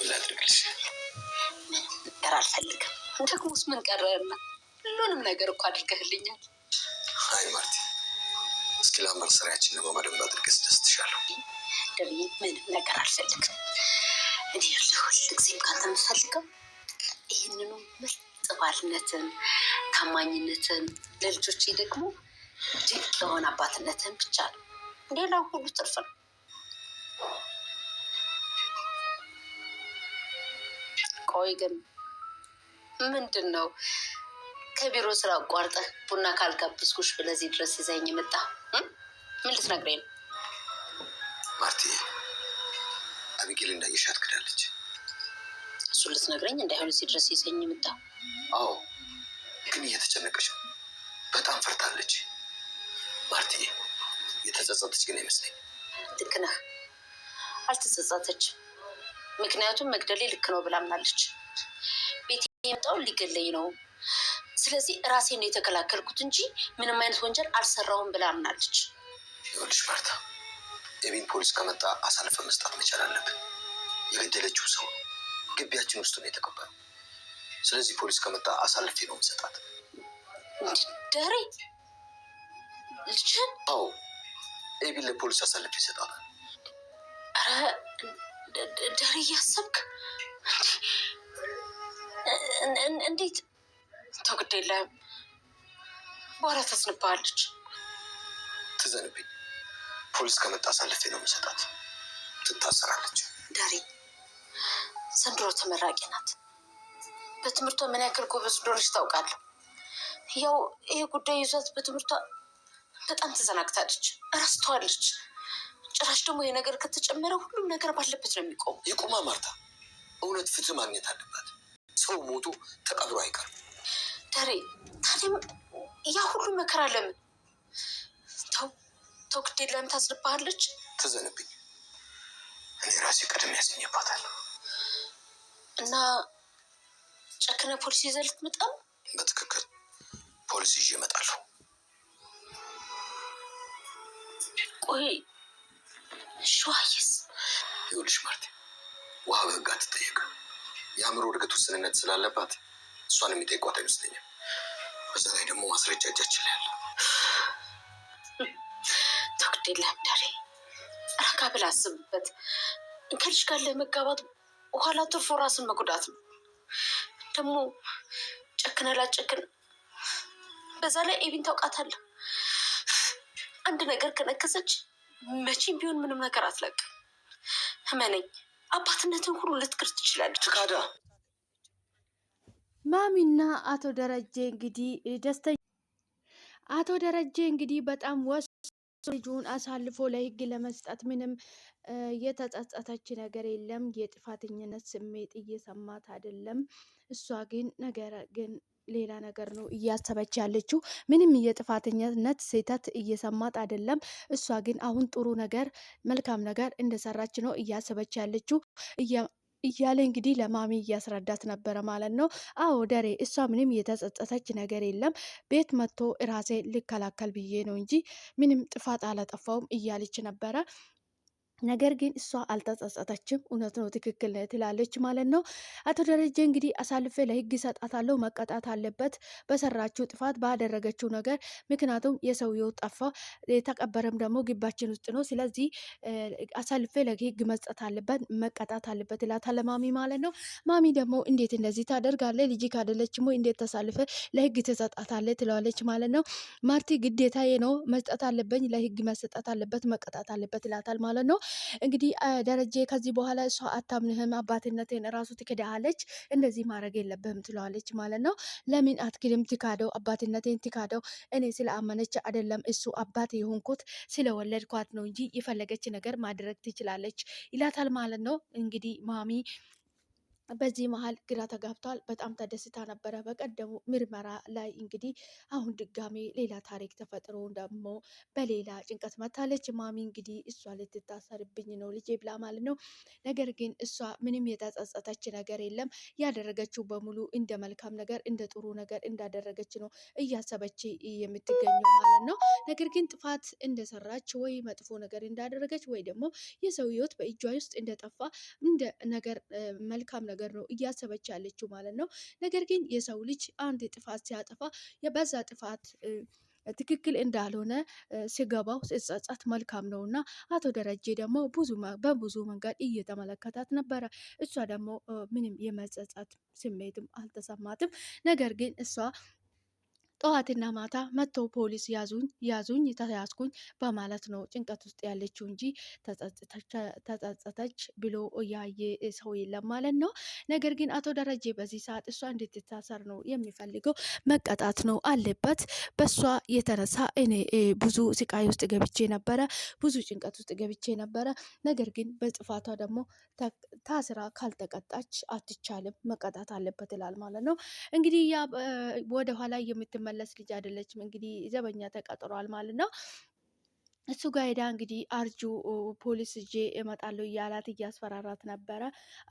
ላድርግልሽ? ነገር አልፈልግም። ደግሞስ ምን ቀረና? ሁሉንም ነገር እኮ አድርገህልኛል። አይ ማርቲ፣ እስኪ ለአመር ስራያችንን በደንብ አድርገህ ደስትሻለሁ። ደብዬ ምንም ነገር አልፈልግም። እኔ ሁልጊዜም ካንተ የምፈልገው ይህንኑ ምርጥ ባልነትን፣ ታማኝነትን፣ ለልጆቼ ደግሞ ድንቅ የሆነ አባትነትን ብቻ ነው። ሌላው ሁሉ ትርፍ ነው። ቆይ ግን ምንድን ነው ከቢሮ ስራ አቋርጠህ ቡና ካልጋብዝኩሽ ብለህ እዚህ ድረስ ይዘኸኝ መጣ? ምን ልትነግረኝ ነው? ማርቲ፣ አቢጌል እንዳየሻት ክዳለች። እሱን ልትነግረኝ እንዳይሆን እዚህ ድረስ ይዘኸኝ መጣ? አዎ፣ ግን እየተጨነቀች ነው። በጣም ፈርታለች። ማርቲ፣ የተጸጸተች ግን አይመስለኝ። ልክ ነህ፣ አልተጸጸተችም። ምክንያቱም መግደሌ ልክ ነው ብላ አምናለች። ቤት የመጣው ሊገለኝ ነው፣ ስለዚህ ራሴን ነው የተከላከልኩት እንጂ ምንም አይነት ወንጀል አልሰራውም ብላ አምናለች። ይኸውልሽ ማርታ፣ ኤቢን ፖሊስ ከመጣ አሳልፈ መስጣት መቻል አለብን። የገደለችው ሰው ግቢያችን ውስጥ ነው የተቀበረው። ስለዚህ ፖሊስ ከመጣ አሳልፌ ነው የምሰጣት። ደሬ ልጅን? አዎ፣ ኤቢን ለፖሊስ አሳልፌ ይሰጣታል። ደሬ እያሰብክ እንዴት? ተው ግድ የለህም፣ በኋላ ታዝንብሃለች። ትዘንብኝ። ፖሊስ ከመጣ አሳልፌ ነው የምሰጣት። ትታሰራለች። ዳሬ ዘንድሮ ተመራቂ ናት። በትምህርቷ ምን ያክል ጎበዝ እንደሆነች ታውቃለህ። ያው ይሄ ጉዳይ ይዟት በትምህርቷ በጣም ተዘናግታለች፣ እረስተዋለች። ጭራሽ ደግሞ ይሄ ነገር ከተጨመረ ሁሉም ነገር ባለበት ነው የሚቆሙ። ይቁማ ማርታ፣ እውነት ፍትህ ማግኘት አለባት። ሰው ሞቶ ተቀብሮ አይቀርም። ዳሬ ታዲያ ያ ሁሉ መከራ ለምን? ተው ግድ የለህም፣ ታዝንብሃለች። ትዘንብኝ። እኔ ራሴ ቀደም ያገኘባታል። እና ጨክነ ፖሊስ ይዘህ ልትመጣ? በትክክል ፖሊስ ይዤ እመጣለሁ። ቆይ ሸዋዬስ? ይኸውልሽ ማርቲ፣ ውሃ በህግ አትጠየቅም። የአእምሮ እድገት ውስንነት ስላለባት እሷን የሚጠይቋት አይመስለኝም። በዛ ላይ ደግሞ ማስረጃ እጃችን ላይ አለ። ተው ግድ የለህም ዳሬ፣ ረጋ ብለህ አስብበት። ከልጅ ጋር ለመጋባት ኋላ ትርፎ ራስን መጉዳት ነው። ደግሞ ጨክነ ላጨክን። በዛ ላይ ኤቢን ታውቃታለህ። አንድ ነገር ከነከሰች መቼም ቢሆን ምንም ነገር አትለቅም። እመነኝ፣ አባትነትን ሁሉ ልትክር ትችላለች። ካዳ ማሚና አቶ ደረጀ እንግዲህ አቶ ደረጀ እንግዲህ በጣም ልጁን አሳልፎ ለህግ ለመስጠት ምንም የተጸጸተች ነገር የለም። የጥፋተኝነት ስሜት እየሰማት አይደለም። እሷ ግን ሌላ ነገር ነው እያሰበች ያለችው። ምንም የጥፋተኝነት ስህተት እየሰማት አይደለም። እሷ ግን አሁን ጥሩ ነገር መልካም ነገር እንደሰራች ነው እያሰበች ያለችው እያለ እንግዲህ ለማሚ እያስረዳት ነበረ ማለት ነው። አዎ ደሬ፣ እሷ ምንም የተጸጸተች ነገር የለም። ቤት መጥቶ ራሴ ልከላከል ብዬ ነው እንጂ ምንም ጥፋት አላጠፋውም እያለች ነበረ። ነገር ግን እሷ አልተጸጸተችም። እውነት ነው፣ ትክክል ትላለች ማለት ነው። አቶ ደረጀ እንግዲህ አሳልፌ ለህግ እሰጣታለሁ፣ መቀጣት አለበት በሰራችው ጥፋት ባደረገችው ነገር። ምክንያቱም የሰውየው ጠፋ፣ የተቀበረም ደግሞ ግባችን ውስጥ ነው። ስለዚህ አሳልፌ ለህግ መስጠት አለበት፣ መቀጣት አለበት ይላታል ማሚ ማለት ነው። ማሚ ደግሞ እንዴት እንደዚህ ታደርጋለ? ልጅ ካደለችም ወይ እንዴት ተሳልፈ ለህግ ትሰጣታለ? ትለዋለች ማለት ነው። ማርቲ ግዴታዬ ነው፣ መስጠት አለበኝ፣ ለህግ መሰጠት አለበት፣ መቀጣት አለበት ይላታል ማለት ነው። እንግዲህ ደረጀ ከዚህ በኋላ እሷ አታምንህም፣ አባትነትን ራሱ ትክዳለች፣ እንደዚህ ማድረግ የለብህም ትለዋለች ማለት ነው። ለምን አትክድም? ትካደው፣ አባትነትን ትካደው። እኔ ስለ አመነች አይደለም እሱ አባት የሆንኩት ስለወለድኳት ነው እንጂ የፈለገች ነገር ማድረግ ትችላለች ይላታል ማለት ነው። እንግዲህ ማሚ በዚህ መሀል ግራ ተጋብቷል። በጣም ተደስታ ነበረ በቀደሙ ምርመራ ላይ እንግዲህ አሁን ድጋሜ ሌላ ታሪክ ተፈጥሮ ደግሞ በሌላ ጭንቀት መታለች። ማሚ እንግዲህ እሷ ልትታሰርብኝ ነው ልጄ ብላ ማለት ነው። ነገር ግን እሷ ምንም የተጸጸተች ነገር የለም። ያደረገችው በሙሉ እንደ መልካም ነገር እንደ ጥሩ ነገር እንዳደረገች ነው እያሰበች የምትገኘው ማለት ነው። ነገር ግን ጥፋት እንደሰራች ወይ መጥፎ ነገር እንዳደረገች ወይ ደግሞ የሰው ሕይወት በእጇ ውስጥ እንደጠፋ እንደ ነገር መልካም ነገር ነው እያሰበች ያለችው ማለት ነው። ነገር ግን የሰው ልጅ አንድ ጥፋት ሲያጠፋ በዛ ጥፋት ትክክል እንዳልሆነ ሲገባው ሲጸጸት መልካም ነው እና አቶ ደረጀ ደግሞ በብዙ መንገድ እየተመለከታት ነበረ። እሷ ደግሞ ምንም የመጸጸት ስሜትም አልተሰማትም። ነገር ግን እሷ ጠዋትና ማታ መጥተው ፖሊስ ያዙኝ ተያዝኩኝ በማለት ነው ጭንቀት ውስጥ ያለችው እንጂ ተጸጸተች ብሎ ያየ ሰው የለም ማለት ነው። ነገር ግን አቶ ደረጀ በዚህ ሰዓት እሷ እንድትታሰር ነው የሚፈልገው። መቀጣት ነው አለበት። በእሷ የተነሳ እኔ ብዙ ስቃይ ውስጥ ገብቼ ነበረ፣ ብዙ ጭንቀት ውስጥ ገብቼ ነበረ። ነገር ግን በጥፋቷ ደግሞ ታስራ ካልተቀጣች አትቻልም፣ መቀጣት አለበት ይላል ማለት ነው። እንግዲህ ያ ወደኋላ የምትመለስ ልጅ አይደለችም። እንግዲህ ዘበኛ ተቀጥሯል ማለት ነው። እሱ ጋር ሄዳ እንግዲህ አርጁ ፖሊስ እጄ እመጣለሁ እያላት እያስፈራራት ነበረ።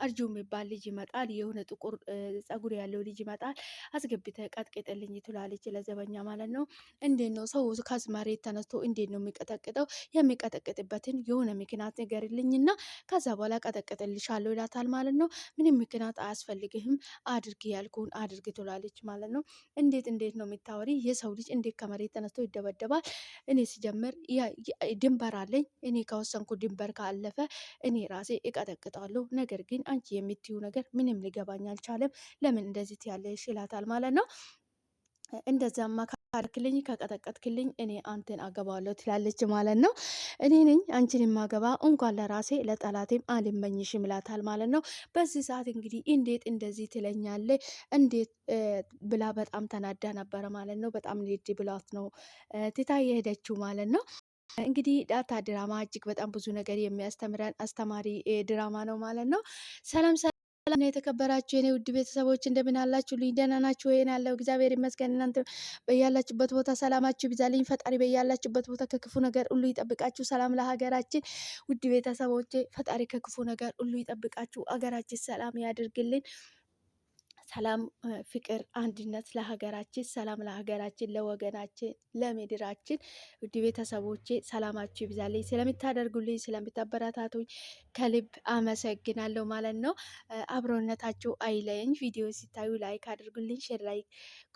አርጁ የሚባል ልጅ ይመጣል፣ የሆነ ጥቁር ጸጉር ያለው ልጅ ይመጣል። አስገብተህ ቀጥቅጥልኝ ትላለች ለዘበኛ ማለት ነው። እንዴት ነው ሰው ከመሬት ተነስቶ እንዴት ነው የሚቀጠቅጠው? የሚቀጠቅጥበትን የሆነ ምክንያት ንገሪልኝና ከዛ በኋላ ቀጠቅጥልሻለሁ ይላታል ማለት ነው። ምንም ምክንያት አያስፈልግህም፣ አድርግ ያልኩህን አድርግ ትላለች ማለት ነው። እንዴት ነው የምታወሪ? የሰው ልጅ እንዴት ከመሬት ተነስቶ ይደበደባል? እኔ ሲጀምር ድንበር አለኝ። እኔ ከወሰንኩ ድንበር ካለፈ እኔ ራሴ እቀጠቅጣለሁ። ነገር ግን አንቺ የምትዩ ነገር ምንም ሊገባኝ አልቻለም። ለምን እንደዚህ ትያለሽ? ይላታል ማለት ነው። እንደዛማ ካደረክልኝ ከቀጠቀጥክልኝ እኔ አንተን አገባዋለሁ ትላለች ማለት ነው። እኔ ነኝ አንቺን የማገባ እንኳን ለራሴ ለጠላቴም አልመኝሽም ይላታል ማለት ነው። በዚህ ሰዓት እንግዲህ እንዴት እንደዚህ ትለኛለ እንዴት ብላ በጣም ተናዳ ነበረ ማለት ነው። በጣም ሊድ ብላት ነው ትታ የሄደችው ማለት ነው። እንግዲህ ዳታ ድራማ እጅግ በጣም ብዙ ነገር የሚያስተምረን አስተማሪ ድራማ ነው ማለት ነው። ሰላም ሰላም የተከበራችሁ የኔ ውድ ቤተሰቦች እንደምን አላችሁልኝ? ደህና ናችሁ ወይ? ያለው እግዚአብሔር ይመስገን። እናንተ በያላችሁበት ቦታ ሰላማችሁ ይብዛልኝ። ፈጣሪ በያላችሁበት ቦታ ከክፉ ነገር ሁሉ ይጠብቃችሁ። ሰላም ለሀገራችን። ውድ ቤተሰቦቼ ፈጣሪ ከክፉ ነገር ሁሉ ይጠብቃችሁ። ሀገራችን ሰላም ያድርግልን። ሰላም፣ ፍቅር፣ አንድነት ለሀገራችን፣ ሰላም ለሀገራችን፣ ለወገናችን፣ ለምድራችን። ውድ ቤተሰቦቼ ሰላማችሁ ይብዛልኝ። ስለምታደርጉልኝ ስለምታበረታቱኝ ከልብ አመሰግናለሁ ማለት ነው። አብሮነታችሁ አይለየኝ። ቪዲዮ ሲታዩ ላይክ አድርጉልኝ፣ ሼር ላይክ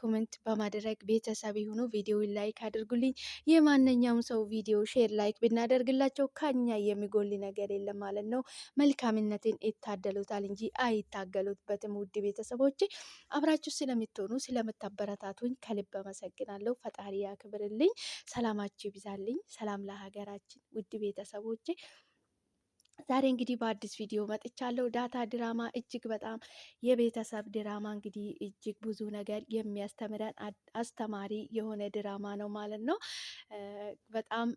ኮሜንት በማድረግ ቤተሰብ የሆኑ ቪዲዮ ላይክ አድርጉልኝ። የማንኛውም ሰው ቪዲዮ ሼር ላይክ ብናደርግላቸው ከኛ የሚጎል ነገር የለም ማለት ነው። መልካምነትን ይታደሉታል እንጂ አይታገሉበትም። ውድ ቤተሰቦች አብራችሁ ስለምትሆኑ ስለምታበረታቱኝ ከልብ አመሰግናለሁ። ፈጣሪ ያክብርልኝ። ሰላማችሁ ይብዛልኝ። ሰላም ለሀገራችን። ውድ ቤተሰቦቼ ዛሬ እንግዲህ በአዲስ ቪዲዮ መጥቻለሁ። ዳታ ድራማ እጅግ በጣም የቤተሰብ ድራማ እንግዲህ እጅግ ብዙ ነገር የሚያስተምረን አስተማሪ የሆነ ድራማ ነው ማለት ነው። በጣም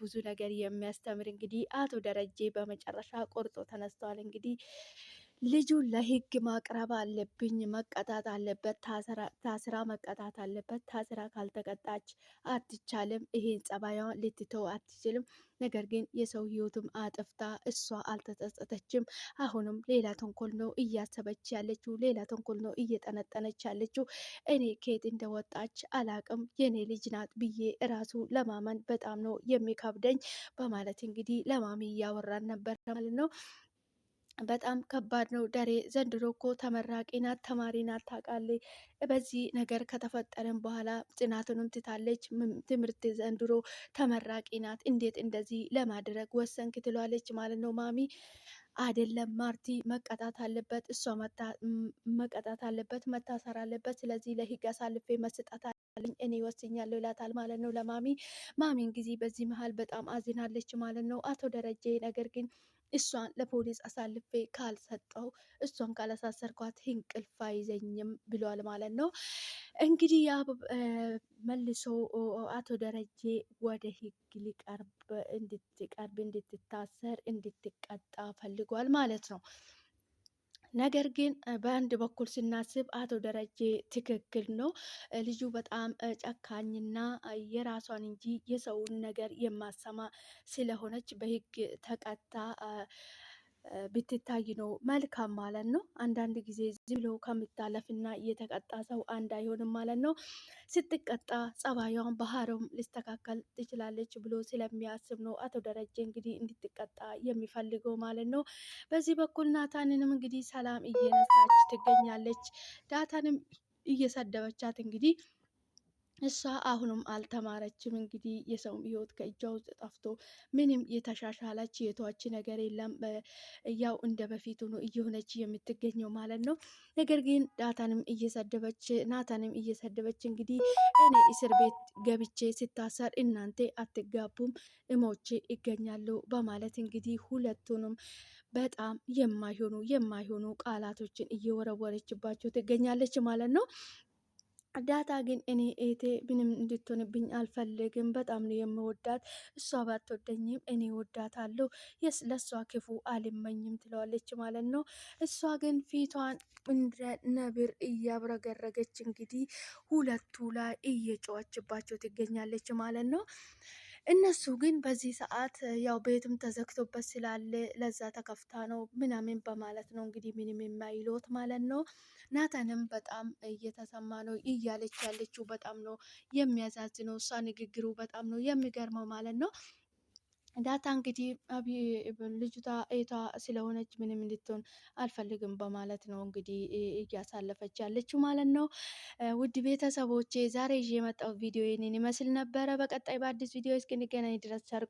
ብዙ ነገር የሚያስተምር እንግዲህ አቶ ደረጀ በመጨረሻ ቆርጦ ተነስተዋል። እንግዲህ ልጁን ለህግ ማቅረብ አለብኝ፣ መቀጣት አለበት፣ ታስራ መቀጣት አለበት። ታስራ ካልተቀጣች አትቻልም። ይሄን ጸባዩን ልትተው አትችልም። ነገር ግን የሰው ህይወትም አጥፍታ እሷ አልተጸጸተችም። አሁንም ሌላ ተንኮል ነው እያሰበች ያለችው፣ ሌላ ተንኮል ነው እየጠነጠነች ያለችው። እኔ ከየት እንደወጣች አላቅም፣ የኔ ልጅ ናት ብዬ እራሱ ለማመን በጣም ነው የሚከብደኝ በማለት እንግዲህ ለማሚ እያወራን ነበር ማለት ነው። በጣም ከባድ ነው ደሬ። ዘንድሮ እኮ ተመራቂ ናት፣ ተማሪ ናት ታውቃለች። በዚህ ነገር ከተፈጠረን በኋላ ጽናትንም ትታለች። ትምህርት ዘንድሮ ተመራቂ ናት። እንዴት እንደዚህ ለማድረግ ወሰንክ? ትሏለች ማለት ነው ማሚ። አይደለም ማርቲ መቀጣት አለበት፣ እሷ መቀጣት አለበት፣ መታሰር አለበት። ስለዚህ ለህግ አሳልፌ መስጠት አለኝ እኔ ወስኛለሁ ይላታል ማለት ነው ለማሚ። ማሚን ጊዜ በዚህ መሀል በጣም አዝናለች ማለት ነው አቶ ደረጀ። ነገር ግን እሷን ለፖሊስ አሳልፌ ካልሰጠው እሷን ካላሳሰርኳት እንቅልፍ አይዘኝም ብሏል ማለት ነው። እንግዲህ ያ መልሶ አቶ ደረጀ ወደ ህግ እንድትቀርብ እንድትታሰር እንድትቀጣ ፈልጓል ማለት ነው። ነገር ግን በአንድ በኩል ስናስብ አቶ ደረጀ ትክክል ነው። ልጁ በጣም ጨካኝና የራሷን እንጂ የሰውን ነገር የማሰማ ስለሆነች በህግ ተቀጣ ብትታይ ነው መልካም ማለት ነው። አንዳንድ ጊዜ ዝም ብሎ ከምታለፍና የተቀጣ ሰው አንድ አይሆንም ማለት ነው። ስትቀጣ ጸባዩን ባህሪውም ሊስተካከል ትችላለች ብሎ ስለሚያስብ ነው አቶ ደረጀ እንግዲህ እንድትቀጣ የሚፈልገው ማለት ነው። በዚህ በኩል ናታንንም እንግዲህ ሰላም እየነሳች ትገኛለች። ዳታንም እየሰደበቻት እንግዲህ እሷ አሁንም አልተማረችም። እንግዲህ የሰውም ህይወት ከእጇ ውስጥ ጠፍቶ ምንም የተሻሻለች የተዋች ነገር የለም። ያው እንደ በፊቱ ነው እየሆነች የምትገኘው ማለት ነው። ነገር ግን ዳታንም እየሰደበች ናታንም እየሰደበች እንግዲህ እኔ እስር ቤት ገብቼ ስታሰር እናንተ አትጋቡም እሞቼ ይገኛሉ በማለት እንግዲህ ሁለቱንም በጣም የማይሆኑ ቃላቶችን እየወረወረችባቸው ትገኛለች ማለት ነው። ዳታ ግን እኔ ኤቴ ምንም እንድትሆንብኝ አልፈልግም፣ በጣም ነው የምወዳት፣ እሷ ባትወደኝም እኔ ወዳታለሁ፣ ለእሷ ክፉ አልመኝም ትለዋለች ማለት ነው። እሷ ግን ፊቷን እንደ ነብር እያብረገረገች እንግዲህ ሁለቱ ላይ እየጨዋችባቸው ትገኛለች ማለት ነው። እነሱ ግን በዚህ ሰዓት ያው ቤትም ተዘግቶበት ስላለ ለዛ ተከፍታ ነው ምናምን በማለት ነው እንግዲህ ምንም የማይሎት ማለት ነው። ናታንም በጣም እየተሰማ ነው እያለች ያለችው በጣም ነው የሚያሳዝነው። እሷ ንግግሩ በጣም ነው የሚገርመው ማለት ነው። ዳታ እንግዲህ ልጅቷ ኤቷ ስለሆነች ምንም እንድትሆን አልፈልግም በማለት ነው እንግዲህ እያሳለፈች ያለችው ማለት ነው። ውድ ቤተሰቦቼ ዛሬ ይዤ የመጣው ቪዲዮ ይህንን ይመስል ነበረ። በቀጣይ በአዲስ ቪዲዮ እስክንገናኝ ድረስ ሰርቆ